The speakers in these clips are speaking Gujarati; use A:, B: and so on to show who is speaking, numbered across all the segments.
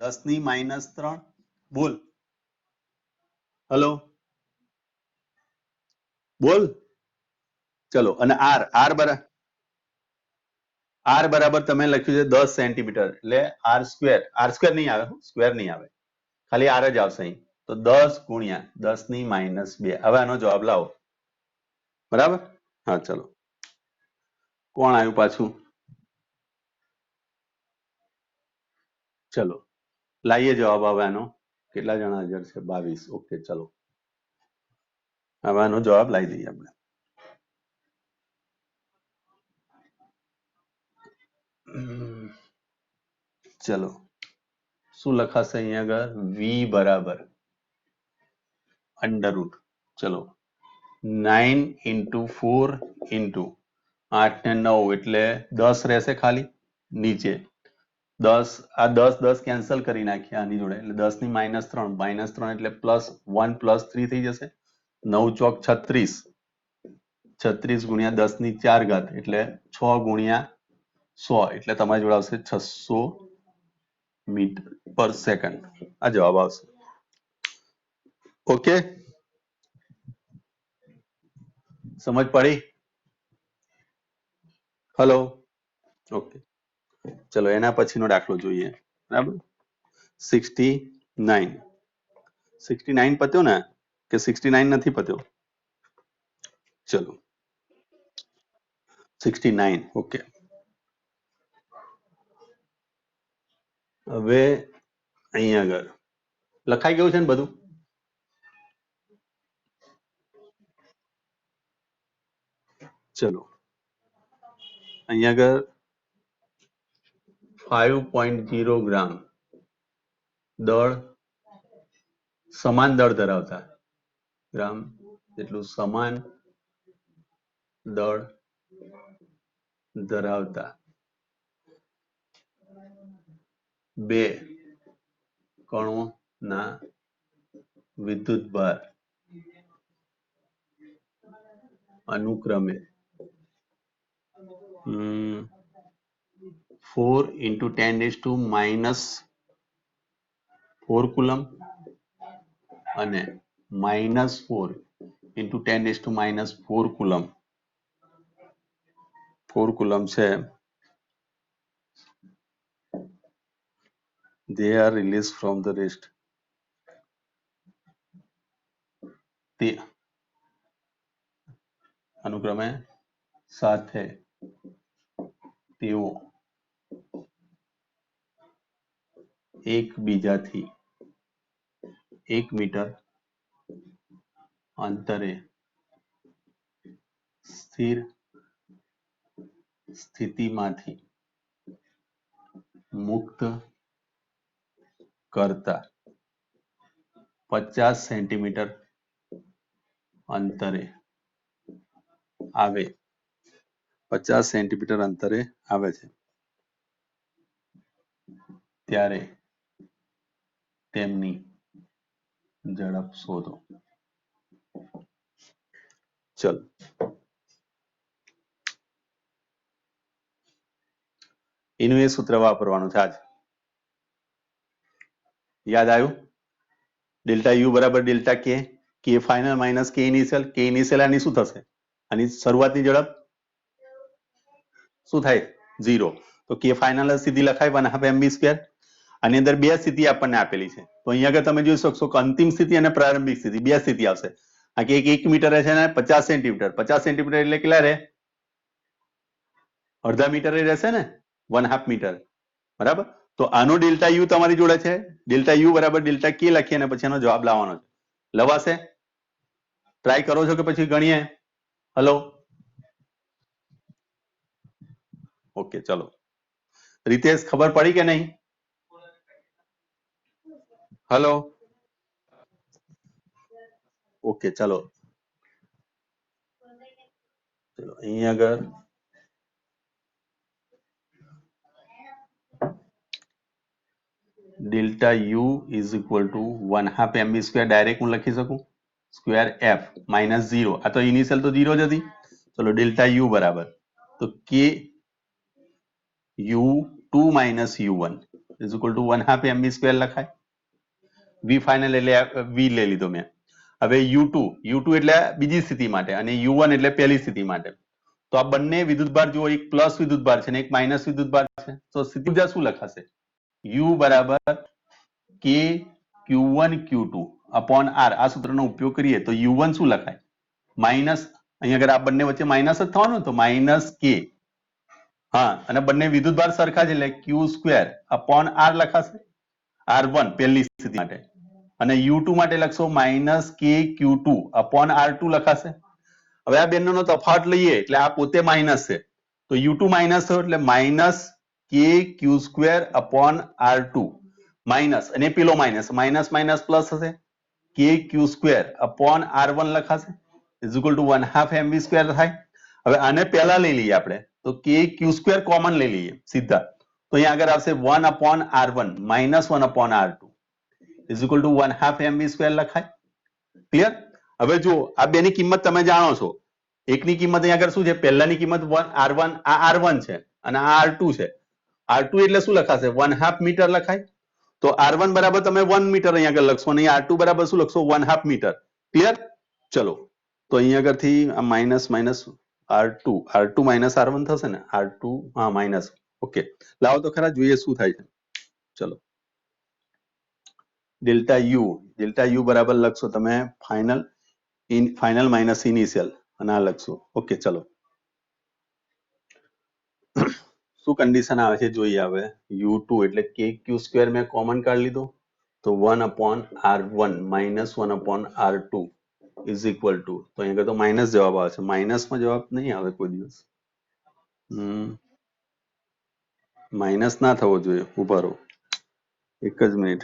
A: 10⁻3 બોલ હલો બોલ ચલો અને આર બરાબર તમે લખ્યું છે 10 સેન્ટીમીટર એટલે આર સ્ક્વેર નહીં આવે સ્ક્વેર નહીં આવે ખાલી આર જ આવશે અહીં તો 10 ગુણ્યા 10⁻2 હવે આનો જવાબ લાવો બરાબર હા ચલો કોણ આવ્યું પાછું ચલો લાવીએ જવાબ હવે આનો કેટલા જણા હાજર છે 22 ઓકે ચલો હવે આનો જવાબ લાવી દઈએ આપણે ચલો શું લખાશે અહીંયા આગળ વી બરાબર અંડર રૂટ ચલો 9 into 4 into 8 ને 9 એટલે 10 રહેશે ખાલી નીચે 10 આ 10 કેન્સલ કરી નાખ્યા આની જોડે એટલે 10⁻3 એટલે +1 +3 થઈ જશે 9 ચોક 36 36 ગુણ્યા 10⁴ એટલે 6 ગુણ્યા 100 એટલે તમારી જોડે આવશે 600 મીટર પર સેકન્ડ આ જવાબ આવશે ઓકે સમજ પડી હલો ઓકે ચલો એના પછીનો દાખલો જોઈએ બરાબર 69 પત્યો ને કે 69 નથી પત્યો ચલો 69 ઓકે હવે અહીંયા આગળ લખાઈ ગયું છે ને બધું ચલો અહીંયા આગળ 5.0 ગ્રામ દળ સમાન દળ ધરાવતા ગ્રામ જેટલું સમાન દળ ધરાવતા બે કણોના વિદ્યુતભાર અનુક્રમે 4 into 10⁻⁴ કુલમ અને -4 into 10⁻⁴ કુલમ 4 કુલમ છે they are released from the rest તે અનુક્રમે સાથે તેઓ એકબીજાથી 1 મીટર અંતરે સ્થિર સ્થિતિમાંથી મુક્ત કરતા 50 સેન્ટીમીટર અંતરે આવે 50 સેન્ટીમીટર અંતરે આવે છે ત્યારે તેમની ઝડપ શોધો ચલો એનું એ સૂત્ર વાપરવાનું છે આજ યાદ આવ્યું ડેલ્ટા યુ બરાબર ડેલ્ટા કે ફાઇનલ માઇનસ કે ઇનિશિયલ આની શું થશે આની શરૂઆતની ઝડપ શું થાય 0 તો કે ફાઇનલ સીધી લખાય 1/2 mv². આની અંદર બે સ્થિતિ આપણને આપેલી છે તો અહીંયા આગળ તમે જોઈ શકશો કે અંતિમ સ્થિતિ અને પ્રારંભિક સ્થિતિ બે સ્થિતિ આવશે આ કે 1 મીટર છે ને 50 સેન્ટીમીટર એટલે કેટલા રહે અડધા મીટર રહેશે ને 1/2 મીટર બરાબર તો આનો ડેલ્ટા યુ તમારી જોડે છે ડેલ્ટા યુ બરાબર ડેલ્ટા કે લખીએ અને પછી એનો જવાબ લાવવાનો છે લવાશે ટ્રાય કરો છો કે પછી ગણીએ હલો ઓકે ચલો रितेश खबर पड़ी के नहीं हेलो ओके चलो चलो અહીં આગળ delta u is equal to 1/2 mv² direct હું લખી શકું સ્ક્વેર f -0 આ તો ઇનિશિયલ તો 0 જ હતી ચલો ડેલ્ટા u બરાબર તો k u2 - u1 is equal to 1/2 mv square લખાય. વી ફાઇનલ એટલે વી લઈ લીધો મેં. હવે U2 એટલે બીજી સ્થિતિ માટે અને U1 એટલે પહેલી સ્થિતિ માટે. તો આ બંને વિદ્યુતભાર જુઓ, એક પ્લસ વિદ્યુતભાર છે અને એક માઇનસ વિદ્યુતભાર છે. તો સ્થિતિ ઊર્જા શું લખાશે? U બરાબર K Q1 Q2 upon R. આ સૂત્રનો ઉપયોગ કરીએ તો U1 શું લખાય? માઇનસ, અહીંયા આગળ આ બંને વચ્ચે માઇનસ જ થવાનું, તો માઇનસ K. હા, અને બંને વિદ્યુતભાર સરખા છે એટલે Q સ્ક્વેર અપોન R લખાશે. R1 પહેલી સ્થિતિ માટે અને U2 માટે લખશો minus K Q2 upon R2 લખાશે. હવે આ બેનો તફાવત લઈએ એટલે આ પોતે માઇનસ છે, તો U2 માઇનસ થયો એટલે minus K Q square upon R2 minus, અને પેલો માઇનસ માઇનસ પ્લસ હશે, K Q square upon R1 લખાશે is equal to 1/2 mv square થાય. હવે આને પહેલા લઈ લઈએ આપણે, તો K Q સ્ક્વેર કોમન લઈ લઈએ સીધા, તો અહીંયા આગળ આવશે 1 upon R1 minus 1 upon R2 is equal to 1/2 mv square લખાય. ક્લિયર? હવે જો આ બેની કિંમત તમે જાણો છો, એકની કિંમત અહીંયા આગળ શું છે? પહેલાની કિંમત R1, આ R1 છે અને આ R2 છે. R2 એટલે શું લખાશે? 1/2 મીટર લખાય. તો R1 બરાબર તમે 1 મીટર અહીંયા આગળ લખશો અને R2 બરાબર શું લખશો? 1/2 મીટર. ક્લિયર? ચલો, તો અહીંયા આગળથી આ માઇનસ R2 માઇનસ R1 થશે ને, R2 હા માઇનસ. ઓકે, લાવો તો ખરા જોઈએ શું થાય છે. ચલો, ડેલ્ટા યુ બરાબર લખશો તમે ફાઇનલ માઇનસ ઇનિશિયલ અને આ લખશો. ઓકે, ચલો શું કન્ડિશન આવે છે જોઈએ. હવે U2 એટલે કે ક્યુ સ્ક્વેર મેં કોમન કાઢી લીધો, તો 1 upon R1 minus 1 upon R2 is equal to, તો અહીંયા તો માઇનસ જવાબ આવે છે, માઇનસમાં જવાબ નહીં આવે કોઈ દિવસ. માઇનસ ના થવો જોઈએ, ઉભા રહો એક જ મિનિટ.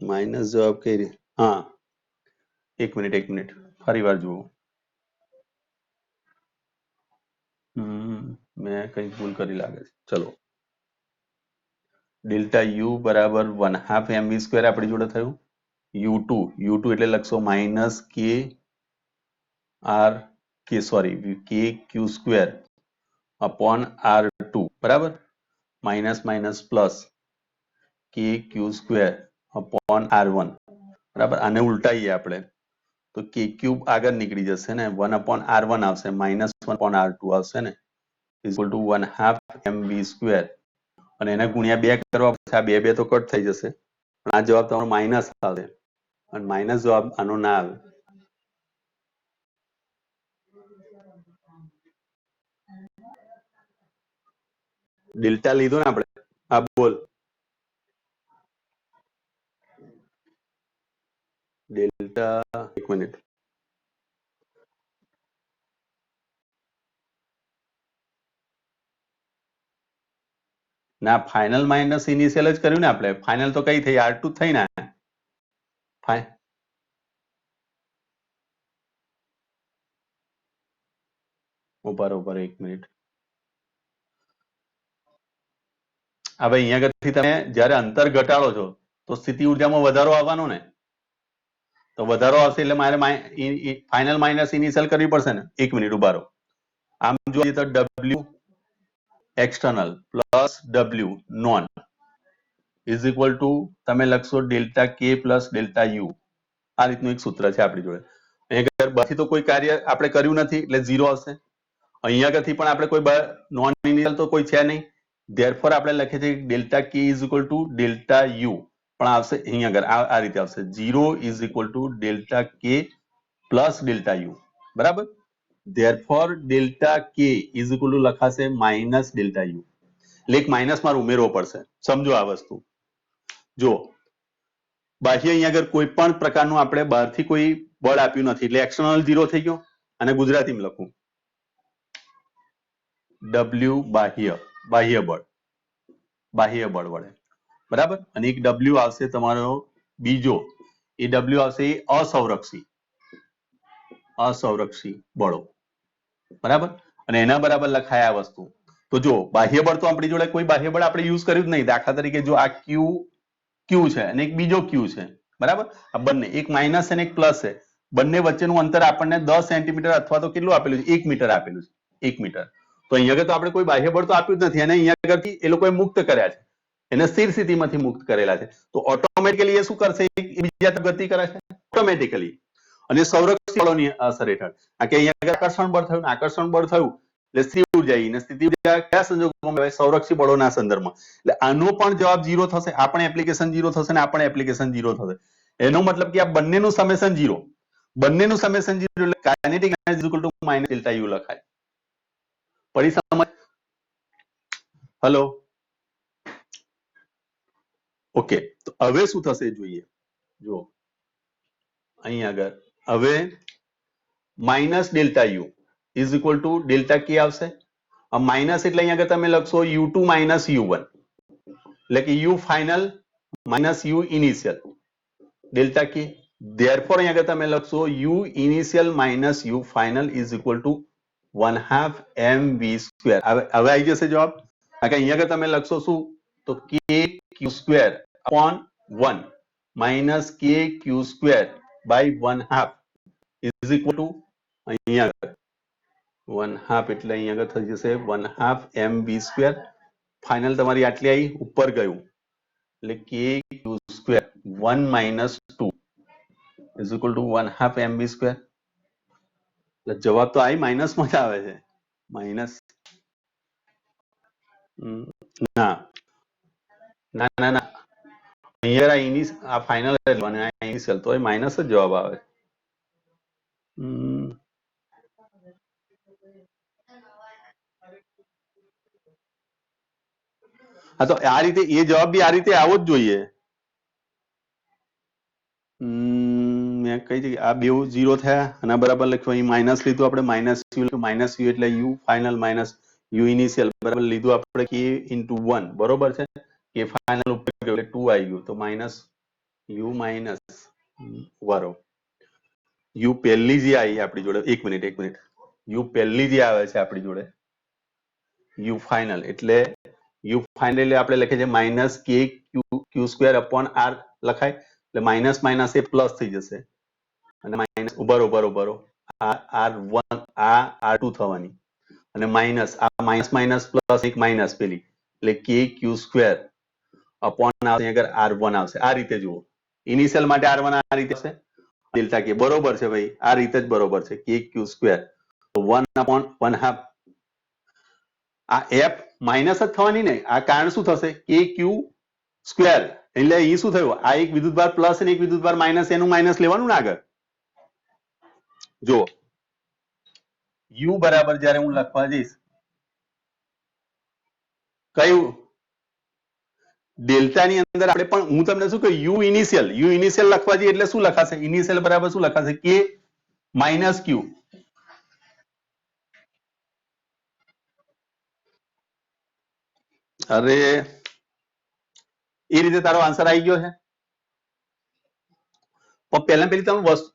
A: માઇનસ જવાબ કઈ રીતે? હા, એક મિનિટ ફરી વાર જુઓ. મેં કઈ ભૂલ કરી લાગે છે. ચલો, ડેલ્ટા યુ બરાબર 1/2 mv સ્ક્વેર આપણી જોડે થયું. U2 એટલે લખશો minus K Q square upon R2 બરાબર, minus plus K Q square upon R1 બરાબર. આને ઉલટાઈએ આપણે તો K ક્યુબ આગળ નીકળી જશે ને, 1 અપોન R1 આવશે, માઇનસ 1 અપોન R2 આવશે ને, ઇક્વલ ટુ 1/2 mv સ્ક્વેર, અને એને ગુણ્યા 2 કરવા પછી આ બે તો કટ થઈ જશે, પણ આ જવાબ તમારો માઇનસ આવે અને માઇનસ જવાબ આનો ના આવે. ડેલ્ટા લીધો ને આપણે. હા બોલ. ડેલ્ટા, એક મિનિટ. ના, ફાઇનલ માઇનસ ઇનિશિયલ જ કર્યું ને આપણે. ફાઇનલ તો કઈ થઈ? R2 થઈ ને. ઉપર એક મિનિટ. હવે અહીંયા આગળથી તમે જયારે અંતર ઘટાડો છો તો સ્થિતિ ઉર્જામાં વધારો આવવાનો ને, તો વધારો આવશે એટલે મારે ફાઇનલ માઇનસ ઇનિશિયલ કરવી પડશે ને. એક મિનિટ ઉભા રહો. આમ જોઈએ તો W external plus W non is equal to તમે લખશો delta K plus delta U. આ રીતનું એક સૂત્ર છે આપણી જોડે. અહીંયા બાકી તો કોઈ કાર્ય આપણે કર્યું નથી એટલે 0 આવશે. અહીંયા આગળથી પણ આપણે કોઈ નોન ઇનિશિયલ તો કોઈ છે નહીં, ધેરફોર આપણે લખીએ છીએ delta K is equal to delta U પણ આવશે અહીંયા આગળ આ રીતે આવશે, 0 is equal to delta K plus delta U બરાબર. Therefore delta K is equal to લખાશે માઇનસ ડેલ્ટા U, એટલે એક માઇનસ મારે ઉમેરવો પડશે. સમજો આ વસ્તુ. જો બાહ્ય અહીંયા આગળ કોઈ પણ પ્રકારનું આપણે બહારથી કોઈ બળ આપ્યું નથી એટલે એક્સટર્નલ 0 થઈ ગયો, અને ગુજરાતીમાં લખું W બાહ્ય બળ વડે બરાબર. અને એક W આવશે તમારો બીજો, એ W આવશે અસંરક્ષી બળો બરાબર. અને એના બરાબર લખાય આ વસ્તુ. તો જો બાહ્ય બળ તો આપણી જોડે કોઈ બાહ્ય બળ આપણે યુઝ કર્યું જ નહીં. દાખલા તરીકે જો આ Q છે અને એક બીજો Q છે બરાબર, આ બંને એક માઇનસ અને એક પ્લસ છે, બંને વચ્ચેનું અંતર આપણને 10 સેન્ટીમીટર અથવા તો કેટલું આપેલું છે? 1 મીટર આપેલું છે, 1 મીટર. તો અહીંયા આગળ તો આપણે કોઈ બાહ્ય બળ તો આપ્યું જ નથી, અને અહીંયા આગળથી એ લોકોએ મુક્ત કર્યા છે, એને સ્થિર સ્થિતિમાંથી મુક્ત કરેલા છે, તો ઓટોમેટિકલી એ શું કરશે, બીજા તરફ ગતિ કરે છે ઓટોમેટિકલી. અને સંરક્ષણ બળોની અસર હેઠળ, આ કે અહીંયા આગળ આકર્ષણ બળ થયું, આકર્ષણ બળ થયું એટલે સ્થિર ઉર્જા, અને સ્થિતિ ઉર્જા કયા સંજોગોમાં મેળવાય, સંરક્ષી બળોના સંદર્ભમાં. એટલે આનો પણ જવાબ 0 થશે, આ પણ એપ્લિકેશન 0 થશે, ને આ પણ એપ્લિકેશન 0 થશે. એનો મતલબ કે આ બંનેનું સમેશન 0, બંનેનું સમેશન 0 એટલે kinetic energy equal to minus delta you લખાય. પડી સમજ? Hello, okay. તો હવે શું થશે જોઈએ, જો અહીં આગળ હવે minus delta you is equal to delta કે આવશે. માઇનસ એટલે અહીંયા આગળ તમે લખશો u2 માઇનસ u1, એટલે કે u final minus u initial delta કે. ધેરફોર અહીંયા આગળ તમે લખશો u initial minus u final is equal to 1/2 mv². હવે આવી જશે જવાબ. અહીંયા આગળ તમે લખશો શું, તો kq² upon 1 minus kq² by 1/2 is equal to અહીંયા 1/2 એટલે અહીંયા આગળ થઈ જશે 1/2 mv². ફાઇનલ તમારી આટલી આવી, ઉપર ગયું એટલે kq² 1 minus 2 is equal to 1/2 mv². એટલે જવાબ તો આ માઇનસ માં જ આવે છે, માઇનસ ના ના ના ના, અહીંયા આ ફાઇનલ ઇનિશિયલ તો માઇનસ જ જવાબ આવે. હા તો આ રીતે એ જવાબ બી આ રીતે આવો જ જોઈએ. મેં કઈ જગ્યાએ આ બે 0 થયા અને બરાબર લખ્યું, અહીં માઇનસ લીધું આપણે, માઇનસ યુ એટલે you final minus you initial બરાબર લીધું આપણે કે ઇન્ટુ 1 બરોબર છે, કે ફાઇનલ ઉપર ગયું એટલે 2 આવી ગયું, તો માઇનસ યુ માઇનસ બરોબર. યુ પહેલી જે આવી આપણી જોડે, એક મિનિટ, યુ પહેલી જે આવે છે આપણી જોડે યુ ફાઇનલ એટલે યુ ફાઇનલ આપણે લખીએ છીએ માઇનસ કે ક્યુ² અપોન આર લખાય, એટલે માઇનસ માઇનસ એ પ્લસ થઈ જશે, અને માઇનસ ઉભરો R1 આ R2 થવાની, અને માઇનસ આ માઇનસ માઇનસ પ્લસ એક માઇનસ પેલી એટલે kq² અપોન R1 આવશે. આ રીતે જુઓ, ઇનિશિયલ માટે R1 આ રીતે છે, ડેલ્ટા કે બરોબર છે ભાઈ, આ રીતે જ બરોબર છે, kq², તો 1/1/2. આ f માઇનસ જ થવાની ને, આ કારણ શું થશે, kq², એટલે અહીં શું થયું, આ એક વિદ્યુતભાર પ્લસ અને એક વિદ્યુતભાર માઇનસ, એનું માઇનસ લેવાનું ને આગળ. જો u બરાબર જ્યારે હું લખવા જઈશ, કયું ડેલ્ટા ની અંદર આપણે પણ હું તમને શું કહ્યું, યુ ઇનિશિયલ લખવા જઈએ એટલે શું લખાશે, ઇનિશિયલ બરાબર શું લખાશે, કે માઇનસ ક્યુ. અરે એ રીતે તારો આન્સર આવી ગયો છે, પણ પહેલા પેલી તમે વસ્તુ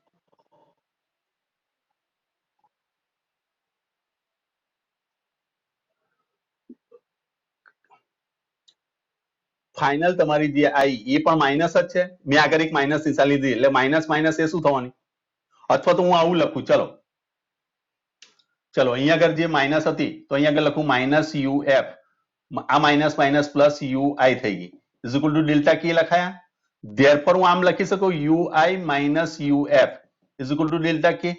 A: ફાઇનલ તમારી જે આવી એ પણ માઇનસ જ છે, મેં આગળ એક માઇનસ નિશાન લીધી એટલે માઇનસ માઇનસ એ શું થવાની, અથવા તો હું આવું લખું, ચલો અહીંયા આગળ જે માઇનસ હતી તો અહીંયા આગળ લખું માઇનસ UF, આ માઇનસ માઇનસ પ્લસ UI થઈ ગઈ, ઇઝ ઇક્વલ ટુ ડેલ્ટા કે લખાયા. ધેરફોર હું આમ લખી શકું UI minus UF is equal to delta કે.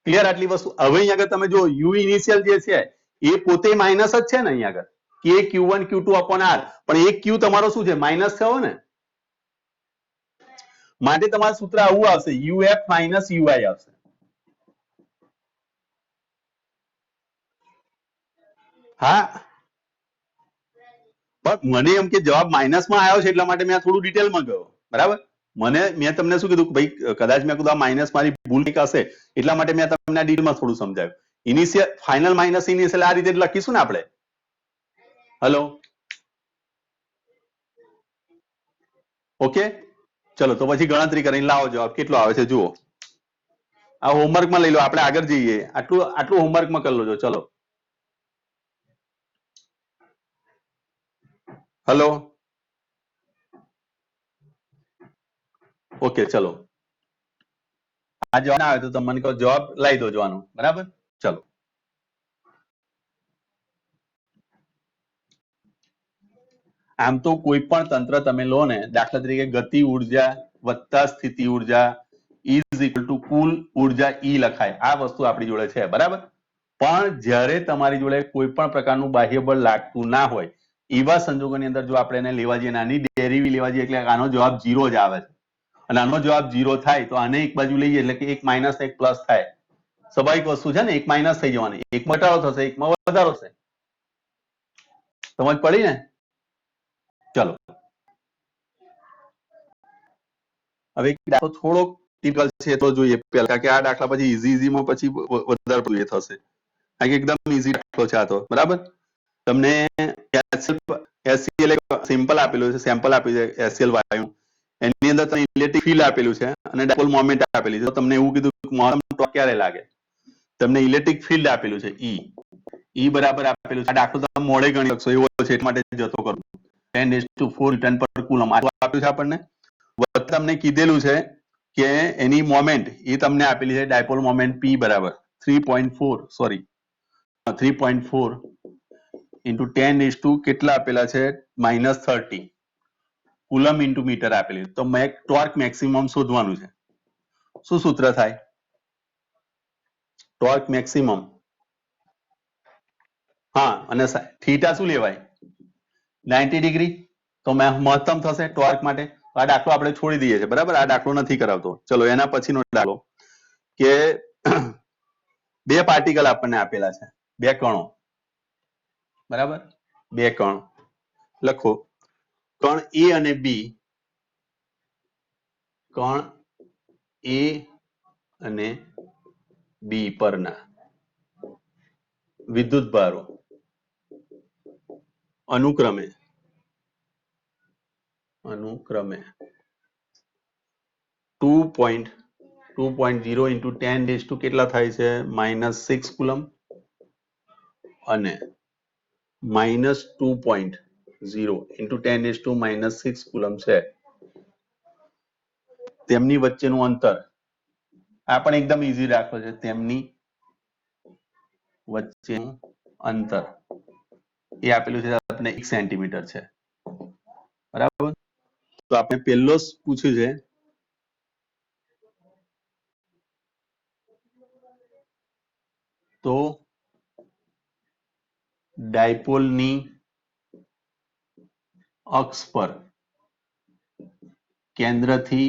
A: ક્લિયર આટલી વસ્તુ. હવે અહીંયા આગળ તમે જો યુ ઇનિશિયલ જે છે એ પોતે માઇનસ જ છે ને, અહીંયા આગળ કે Q1 Q2 અપોન R, પણ એક Q તમારો શું છે, માઇનસ થયો ને, માટે તમારું સૂત્ર આવું આવશે, UF માઇનસ UI આવશે. હા પણ મને એમ કે જવાબ માઇનસ માં આવ્યો છે એટલા માટે મેં થોડું ડિટેલમાં ગયો, બરાબર. મેં તમને શું કીધું, ભાઈ કદાચ મેં કીધું આ માઇનસ મારી ભૂલ કંઈક હશે એટલા માટે મેં તમને ડિટેલમાં થોડું સમજાવ્યું. ઇનિશિયલ ફાઇનલ માઇનસ ઇનિશિયલ આ રીતે લખીશું ને આપણે. હેલો, ઓકે ચલો તો પછી ગણતરી કરીને લાવો જવાબ કેટલો આવે છે જુઓ. આ હોમવર્કમાં લઈ લો, આપણે આગળ જઈએ, આટલું હોમવર્કમાં કરી લો. ચલો હેલો, ઓકે ચલો. આ જવાબ ના આવે તો તમે મને કહો, જવાબ લાવી દો જોવાનો, બરાબર. ચલો આમ તો કોઈ પણ તંત્ર તમે લો ને, દાખલા તરીકે ગતિ ઉર્જા વત્તા સ્થિતિ ઉર્જા ઇઝ ઇક્વલ ટુ કુલ ઉર્જા ઈ લખાય, આ વસ્તુ આપણી જોડે છે, બરાબર. પણ જ્યારે તમારી જોડે કોઈ પણ પ્રકારનું બાહ્ય બળ લાગતું ના હોય એવા સંજોગોની અંદર જો આપણે એને લેવા જઈએ, આની ડેરિવેટિવ લેવા જઈએ, એટલે આનો જવાબ 0 જ આવે છે. અને આનો જવાબ 0 થાય તો આને એક બાજુ લઈએ એટલે કે એક માઇનસ એક પ્લસ થાય. સ્વાભાવિક વસ્તુ છે ને, એક માઇનસ થઈ જવાની, એક ઘટાડો થશે, એકમાં વધારો થશે. સમજ પડી ને? ચલો હવે દાખલો થોડો ટિપિકલ છે તો જોઈએ પહેલા, કે આ દાખલા પછી ઈઝી માં પછી વધારે જોઈએ થશે, કારણ કે એકદમ ઈઝી દાખલો છે આ તો, બરાબર. તમને સિમ્પલ આપેલું છે, સેમ્પલ આપ્યું છે એસએલ વાયુ, એની અંદર તમને ઇલેક્ટ્રિક ફીલ્ડ આપેલું છે અને ડાયપોલ મોમેન્ટ આપેલી છે. તો તમને એવું કીધું કે મોમેન્ટ ટોર્ક ક્યારે લાગે, તમને ઇલેક્ટ્રિક ફીલ્ડ આપેલું છે ઈ બરાબર આપેલું છે. આ દાખલો તમે મોડે ગણી શકશો એવો છે, એટલા માટે જતો કરું. 10⁴ ન્યૂટન પર કુલમ આપ્યું છે આપણને. તમને કીધેલું છે કે એની મોમેન્ટ એ તમને આપેલી છે, ડાયપોલ મોમેન્ટ P બરાબર 3.4 સોરી 3.4 ઇન્ટુ 10⁻, કેટલા આપેલા છે, -30 કુલમ ઇન્ટુ મીટર આપેલી. તો ટોર્ક મેક્સિમમ શોધવાનું છે. શું સૂત્ર થાય? ટોર્ક મેક્સિમમ, હા, અને થીટા શું લેવાય? 90 ડિગ્રી. તો મહત્તમ થશે ટોર્ક માટે. આ દાખલો આપણે છોડી દઈએ છીએ, બરાબર. આ દાખલો નથી કરાવતો. ચલો એના પછીનો દાખલો, કે બે પાર્ટિકલ આપણને આપેલા છે, બે કણો, બરાબર. બે કણ લખો, કણ એ અને બી, કણ એ અને બી પરના વિદ્યુત ભારો અનુક્રમે 2.0 ઇન્ટુ 10⁻, કેટલા થાય છે, -6 કુલમ, અને -2.0 ઇન્ટુ 10⁻⁻6 કુલમ છે. તેમની વચ્ચેનું અંતર, આ પણ એકદમ ઈઝી દાખલો છે. તેમની વચ્ચેનું અંતર એ આપેલું છે આપણે 1 સેન્ટીમીટર છે, બરાબર. તો આપણે પહેલો પૂછ્યું છે તો ડાયપોલની અક્ષ પર કેન્દ્રથી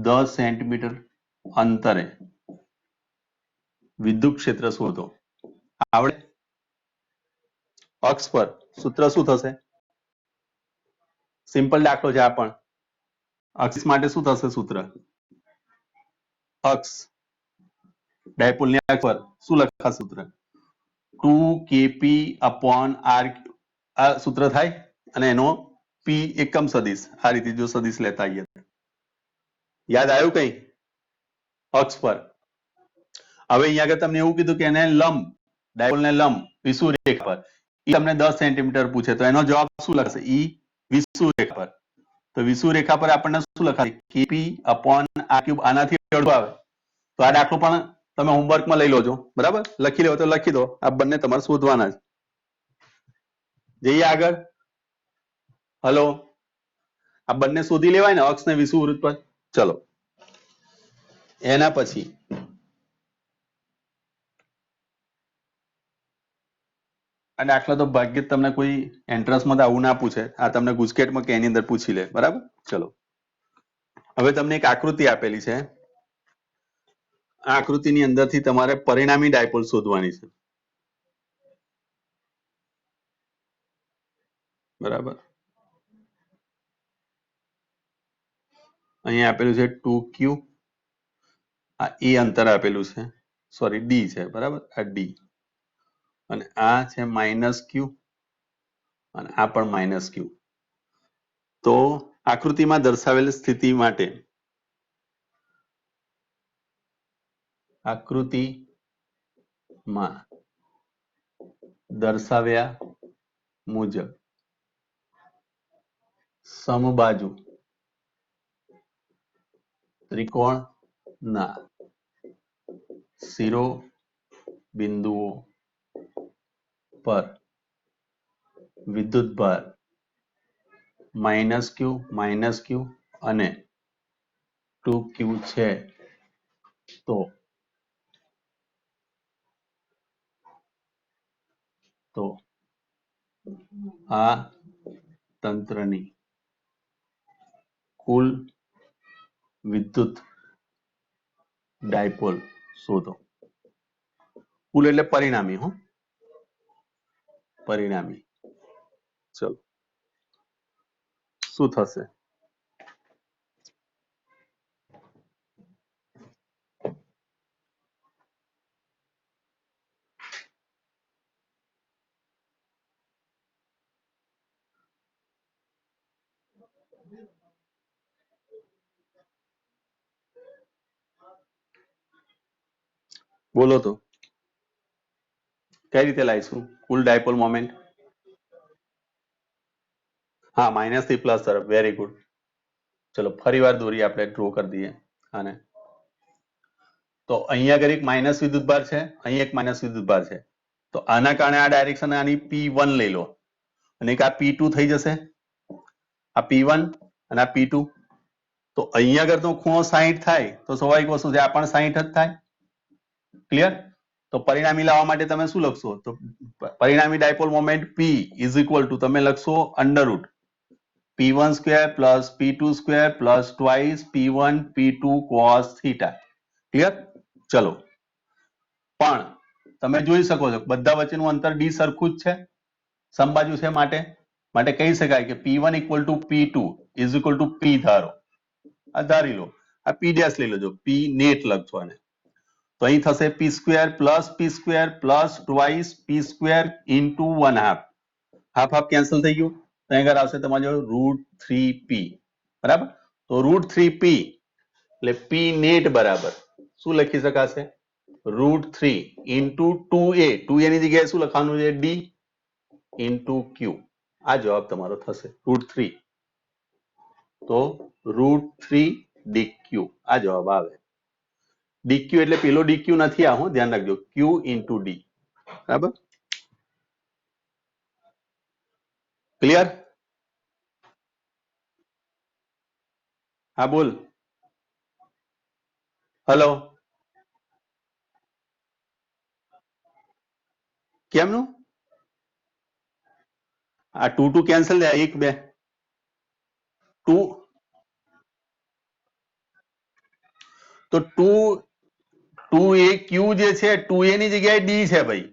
A: 10 સેન્ટીમીટર અંતરે વિદ્યુત ક્ષેત્ર શોધો. આવડે? અક્ષ પર સૂત્ર શું થશે? સિમ્પલ દાખલો છે આ પણ. અક્ષ માટે શું થશે સૂત્ર? અક્ષ, ડાયપોલની અક્ષ પર શું લખાશે સૂત્ર? 2kp/r. આ સૂત્ર થાય, અને એનો p એકમ સદિશ, આ રીતે જો સદિશ લેતા આવીએ. યાદ આવ્યું કઈ? અક્ષ પર. હવે અહીંયા આગળ તમને એવું કીધું કે એને લંબ, ડાયપોલને લંબ વિષુવરેખા પર, એ તમને 10 સેન્ટીમીટર પૂછે તો એનો જવાબ શું લખશે? ઈ વિષુવરેખા પર. તો વિષુવરેખા પર આપણને શું લખાય? kp/r³. આનાથી અડધો આવે. તો આ દાખલો પણ તમે હોમવર્કમાં લઈ લોજો, બરાબર. લખી લો તો લખી દો, આ બંને તમારે શોધવાના છે. જઈએ આગળ. હલો, આ બંને શોધી લેવાય ને, અક્ષ ને વિષુવવૃત્ત પર. ચલો એના પછી આ દાખલા તો ભાગ્યે જ તમને કોઈ એન્ટ્રન્સમાં તો આવું ના પૂછે. આ તમને ગુજકેટમાં કે એની અંદર પૂછી લે, બરાબર. ચલો હવે તમને એક આકૃતિ આપેલી છે. આ આકૃતિની અંદરથી તમારે પરિણામી ડાયપોલ શોધવાની છે, બરાબર. અહીંયા આપેલું છે 2q, આ એ અંતર આપેલું છે, સોરી ડી છે, બરાબર. આ ડી, અને આ છે -q, અને આ પણ -q. તો આકૃતિમાં દર્શાવેલ સ્થિતિ માટે આકૃતિમાં દર્શાવ્યા મુજબ સમબાજુ ત્રિકોણના શિરોબિંદુઓ પર વિદ્યુતભાર માઇનસ ક્યુ અને 2q છે તો આ તંત્રની કુલ વિદ્યુત ડાયપોલ શોધો. કુલ એટલે પરિણામી, હો, પરિણામી. ચલો શું થશે? બોલો તો કઈ રીતે લાવીશું કુલ ડાયપોલ મોમેન્ટ? હા, માઇનસ થી પ્લસ તરફ. Very good. ચલો ફરી વાર દોરી આપણે ડ્રો કરી દઈએ આને. તો અહીંયા આગળ એક માઇનસ વિદ્યુતભાર છે, અહીં એક માઇનસ વિદ્યુતભાર છે. તો આના કારણે આ ડાયરેક્શન આની P1 લઈ લો અને એક આ P2 થઈ જશે. આ P1 અને આ P2. તો અહીંયા આગળ તો ખૂણો 60 થાય તો સ્વાભાવિક વસ્તુ છે, આ પણ 60 જ થાય. ક્લિયર? તો પરિણામી લાવવા માટે તમે શું લખશો? તો પરિણામી dipole moment P is equal to તમે લખશો under root P1 square plus P2 square plus twice P1 P2 cos theta. Clear? ચલો પણ તમે જોઈ શકો છો બધા વચ્ચેનું અંતર d સરખું જ છે, સમબાજુ છે, માટે કહી શકાય કે P1 equal to P2 is equal to P ધારો. આ ધારી લો. આ P ડેશ લઈ લેજો, P નેટ લખજો આને. તો અહીં થશે P square plus twice P square into 1/2. Half half cancel થઈ ગયું. તો અહીં આગળ આવશે તમારો √3p. બરાબર? તો √3p એટલે P નેટ બરાબર શું લખી શકાશે? √3 ઇન્ટુ 2a. 2a ની જગ્યાએ શું લખવાનું છે? d into q. આ જવાબ તમારો થશે √3. તો √3 dq આ જવાબ આવે. dq એટલે પેલો dq નથી, આ હું ધ્યાન રાખજો, q ઇન્ટુ d. બરાબર? ક્લિયર? હા બોલ. હેલો. કેમનું? આ 2 2 કેન્સલ થાય, 1 2 2. તો 2a q જે છે 2a ની જગ્યાએ d છે ભાઈ.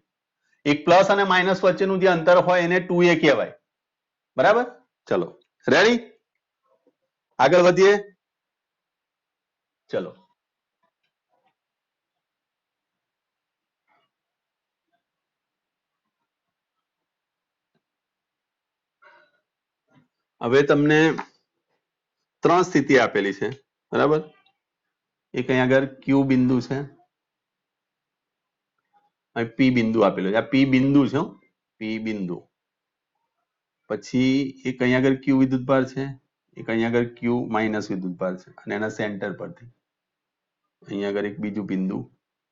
A: એક પ્લસ અને માઇનસ વચ્ચેનું જે અંતર હોય એને 2a કહેવાય. બરાબર? ચલો રેડી? આગળ વધીએ. ચલો હવે તમને 3 સ્થિતિ આપેલી છે. બરાબર? એક અહીં આગળ q બિંદુ છે, અહીં p બિંદુ આપેલું છે. આ p બિંદુ છે, p બિંદુ. પછી એક અહીં આગળ q વિદ્યુતભાર છે, એક અહીં આગળ q માઇનસ વિદ્યુતભાર છે અને એના સેન્ટર પરથી અહીં આગળ એક બીજું બિંદુ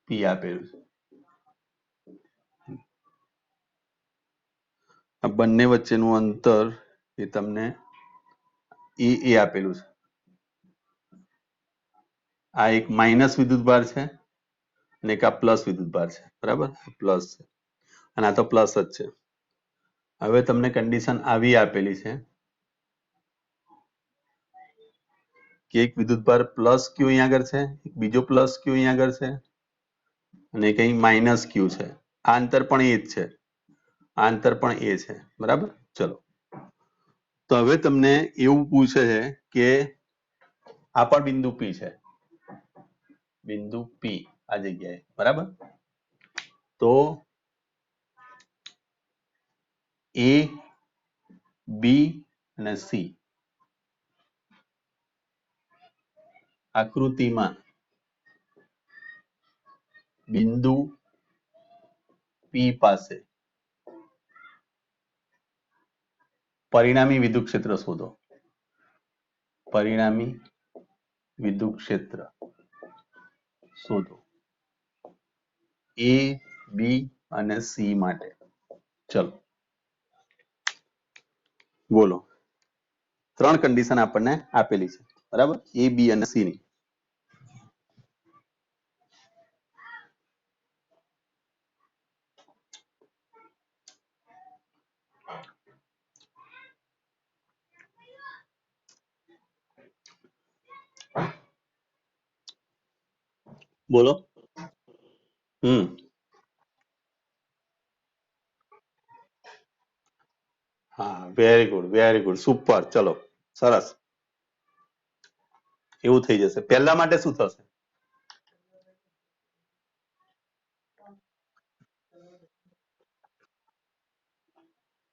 A: p આપેલું છે. આ બંને વચ્ચેનું અંતર એ તમને એ આપેલું છે. આ એક માઇનસ વિદ્યુતભાર છે અને એક આ પ્લસ વિદ્યુતભાર છે. બરાબર? પ્લસ છે અને આ તો પ્લસ જ છે. હવે તમને કન્ડિશન આવી આપેલી છે કે એક વિદ્યુતભાર પ્લસ ક્યુ અહીં આગળ છે, એક બીજો પ્લસ ક્યુ અહીં આગળ છે અને એક અહીં માઇનસ ક્યુ છે. આ અંતર પણ એ જ છે, આ અંતર પણ એ છે. બરાબર? ચલો તો હવે તમને એવું પૂછે છે કે આ પણ બિંદુ P છે, બિંદુ P આ જગ્યાએ. બરાબર? તો A, B અને C આકૃતિમાં બિંદુ P પાસે પરિણામી વિદ્યુત ક્ષેત્ર શોધો. પરિણામી વિદ્યુત ક્ષેત્ર શોધો A, B અને C માટે. ચલો બોલો. ત્રણ કન્ડિશન આપણને આપેલી છે બરાબર એ બી અને સી ની બોલો હા વેરી ગુડ સુપર ચલો સરસ એવું થઈ જશે પહેલા માટે શું થશે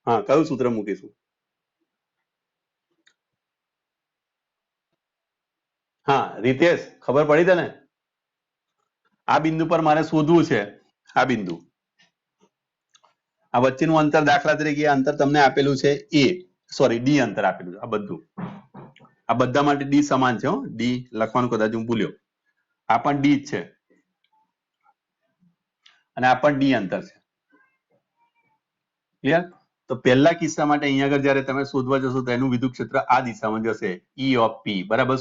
A: હા કયું સૂત્ર મૂકીશું હા રીતેશ ખબર પડી તને આ બિંદુ પર મારે શોધવું છે આ બિંદુ આ વચ્ચેનું અંતર દાખલા તરીકે આ અંતર તમને આપેલું છે એ સોરી ડી અંતર આપેલું છે આ બધું આ બધા માટે ડી સમાન છે ડી લખવાનું કદાચ હું ભૂલ્યો આ પણ ડી જ છે અને આ પણ ડી અંતર છે ક્લિયર તો પહેલા કિસ્સા માટે અહીંયા આગળ જયારે તમે શોધવા જશો તો એનું વિદ્યુત ક્ષેત્ર આ દિશામાં જશે ઈ ઓફ પી બરાબર